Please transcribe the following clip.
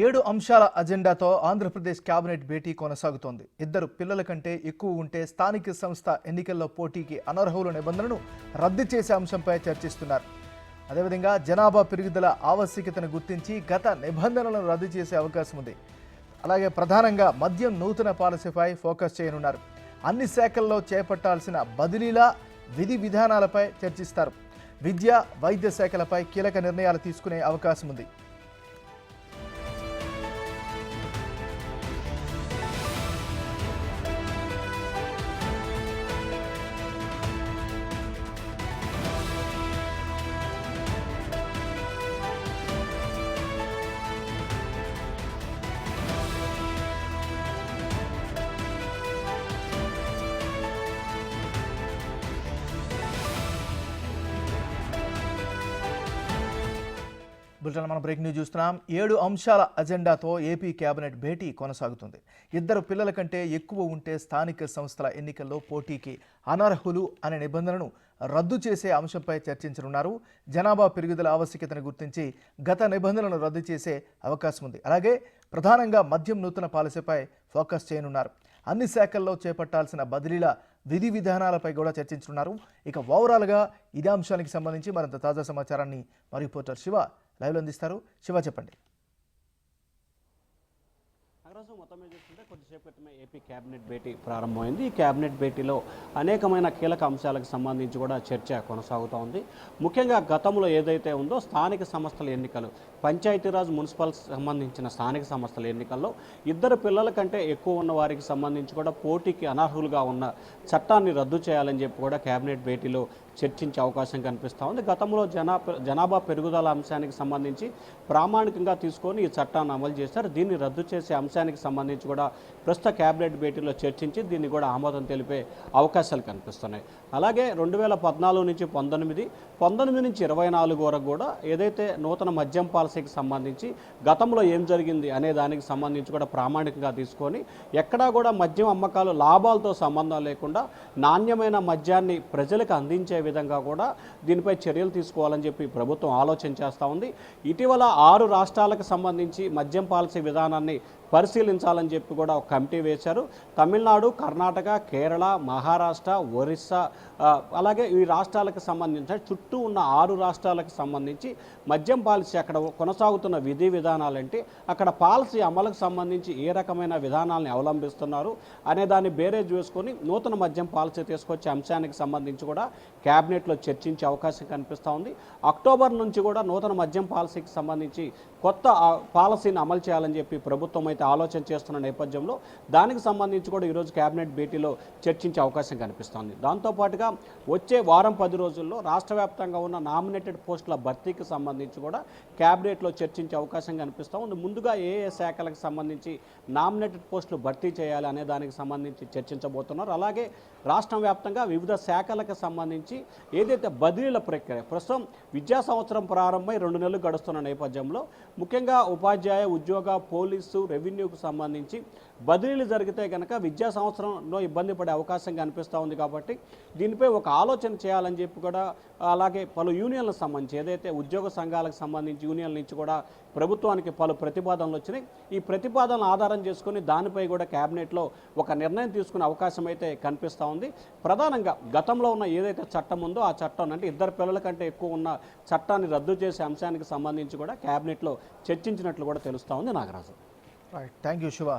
7 అంశాల అజెండాతో ఆంధ్రప్రదేశ్ కేబినెట్ భేటీ కొనసాగుతోంది. ఇద్దరు పిల్లల కంటే ఎక్కువ ఉంటే స్థానిక సంస్థ ఎన్నికల్లో పోటీకి అనర్హుల నిబంధనను రద్దు చేసే అంశంపై చర్చిస్తున్నారు. అదేవిధంగా జనాభా పెరుగుదల ఆవశ్యకతను గుర్తించి గత నిబంధనలను రద్దు చేసే అవకాశం ఉంది. అలాగే ప్రధానంగా మద్యం నూతన పాలసీపై ఫోకస్ చేయనున్నారు. అన్ని శాఖల్లో చేపట్టాల్సిన బదిలీల విధి విధానాలపై చర్చిస్తారు. విద్య, వైద్య శాఖలపై కీలక నిర్ణయాలు తీసుకునే అవకాశం ఉంది. బులెటిన్ మనం బ్రేక్ న్యూస్ చూస్తున్నాం. 7 అంశాల అజెండాతో ఏపీ కేబినెట్ భేటీ కొనసాగుతుంది. ఇద్దరు పిల్లల కంటే ఎక్కువ ఉంటే స్థానిక సంస్థల ఎన్నికల్లో పోటీకి అనర్హులు అనే నిబంధనను రద్దు చేసే అంశంపై చర్చించనున్నారు. జనాభా పెరుగుదల ఆవశ్యకతను గుర్తించి గత నిబంధనలను రద్దు చేసే అవకాశం ఉంది. అలాగే ప్రధానంగా మద్యం నూతన పాలసీపై ఫోకస్ చేయనున్నారు. అన్ని శాఖల్లో చేపట్టాల్సిన బదిలీల విధి విధానాలపై కూడా చర్చించనున్నారు. ఇక ఓవరాల్గా ఇదే అంశానికి సంబంధించి మరింత తాజా సమాచారాన్ని మా రిపోర్టర్ శివ లైవ్లో అందిస్తారు. శివ, చెప్పండి. మొత్తం మీద చూస్తుంటే కొద్దిసేపు క్రితమే ఏపీ కేబినెట్ భేటీ ప్రారంభమైంది. ఈ కేబినెట్ భేటీలో అనేకమైన కీలక అంశాలకు సంబంధించి కూడా చర్చ కొనసాగుతూ ఉంది. ముఖ్యంగా గతంలో ఏదైతే ఉందో స్థానిక సంస్థల ఎన్నికలు, పంచాయతీరాజ్, మున్సిపల్ సంబంధించిన స్థానిక సంస్థల ఎన్నికల్లో ఇద్దరు పిల్లల కంటే ఎక్కువ ఉన్న వారికి సంబంధించి కూడా పోటీకి అనర్హులుగా ఉన్న చట్టాన్ని రద్దు చేయాలని చెప్పి కూడా కేబినెట్ భేటీలో చర్చించే అవకాశం కనిపిస్తూ ఉంది. గతంలో జనాభా పెరుగుదల అంశానికి సంబంధించి ప్రామాణికంగా తీసుకొని ఈ చట్టాన్ని అమలు చేశారు. దీన్ని రద్దు చేసే అంశానికి సంబంధించి కూడా ప్రస్తుత కేబినెట్ భేటీలో చర్చించి దీన్ని కూడా ఆమోదం తెలిపే అవకాశాలు కనిపిస్తున్నాయి. అలాగే 2014 నుంచి 19 నుంచి 24 వరకు కూడా ఏదైతే నూతన మద్యం పాలసీకి సంబంధించి గతంలో ఏం జరిగింది అనే దానికి సంబంధించి కూడా ప్రామాణికంగా తీసుకొని ఎక్కడా కూడా మద్యం అమ్మకాలు లాభాలతో సంబంధం లేకుండా నాణ్యమైన మద్యాన్ని ప్రజలకు అందించే విధంగా కూడా దీనిపై చర్యలు తీసుకోవాలని చెప్పి ప్రభుత్వం ఆలోచన చేస్తూ ఉంది. ఇటీవల 6 రాష్ట్రాలకు సంబంధించి మద్యం పాలసీ విధానాన్ని పరిశీలించాలని చెప్పి కూడా ఒక కమిటీ వేశారు. తమిళనాడు, కర్ణాటక, కేరళ, మహారాష్ట్ర, ఒరిస్సా, అలాగే ఈ రాష్ట్రాలకు సంబంధించిన చుట్టూ ఉన్న 6 రాష్ట్రాలకు సంబంధించి మద్యం పాలసీ అక్కడ కొనసాగుతున్న విధి విధానాలంటే అక్కడ పాలసీ అమలుకు సంబంధించి ఏ రకమైన విధానాలను అవలంబిస్తున్నారు అనే దాన్ని బేరేజ్ వేసుకొని నూతన మద్యం పాలసీ తీసుకొచ్చే అంశానికి సంబంధించి కూడా కేబినెట్లో చర్చించే అవకాశం కనిపిస్తూ ఉంది. అక్టోబర్ నుంచి కూడా నూతన మద్యం పాలసీకి సంబంధించి కొత్త పాలసీని అమలు చేయాలని చెప్పి ప్రభుత్వం అయితే ఆలోచన చేస్తున్న నేపథ్యంలో దానికి సంబంధించి కూడా ఈరోజు కేబినెట్ భేటీలో చర్చించే అవకాశం కనిపిస్తోంది. దాంతోపాటుగా వచ్చే వారం 10 రోజుల్లో రాష్ట్ర వ్యాప్తంగా ఉన్న నామినేటెడ్ పోస్టుల భర్తీకి సంబంధించి కూడా కేబినెట్లో చర్చించే అవకాశం కనిపిస్తూ ఉంది. ముందుగా ఏ శాఖలకు సంబంధించి నామినేటెడ్ పోస్టులు భర్తీ చేయాలి అనే దానికి సంబంధించి చర్చించబోతున్నారు. అలాగే రాష్ట్రం వ్యాప్తంగా వివిధ శాఖలకు సంబంధించి ఏదైతే బదిలీల ప్రక్రియ ప్రస్తుతం విద్యా సంవత్సరం ప్రారంభమై 2 నెలలు గడుస్తున్న నేపథ్యంలో ముఖ్యంగా ఉపాధ్యాయ, ఉద్యోగ, పోలీసు, రెవెన్యూకు సంబంధించి బదిలీలు జరిగితే కనుక విద్యా సంవత్సరంలో ఇబ్బంది పడే అవకాశం కనిపిస్తూ ఉంది. కాబట్టి దీనిపై ఒక ఆలోచన చేయాలని చెప్పి కూడా అలాగే పలు యూనియన్లకు సంబంధించి ఏదైతే ఉద్యోగ సంఘాలకు సంబంధించి యూనియన్ల నుంచి కూడా ప్రభుత్వానికి పలు ప్రతిపాదనలు వచ్చినాయి. ఈ ప్రతిపాదనలు ఆధారం చేసుకుని దానిపై కూడా కేబినెట్లో ఒక నిర్ణయం తీసుకునే అవకాశం అయితే కనిపిస్తూ ఉంది. ప్రధానంగా గతంలో ఉన్న ఏదైతే చట్టం ఉందో ఆ చట్టం అంటే ఇద్దరు పిల్లల కంటే ఎక్కువ ఉన్న చట్టాన్ని రద్దు చేసే అంశానికి సంబంధించి కూడా కేబినెట్లో చర్చించినట్లు కూడా తెలుస్తూ ఉంది. Nagaraju. Right, thank you Shiva.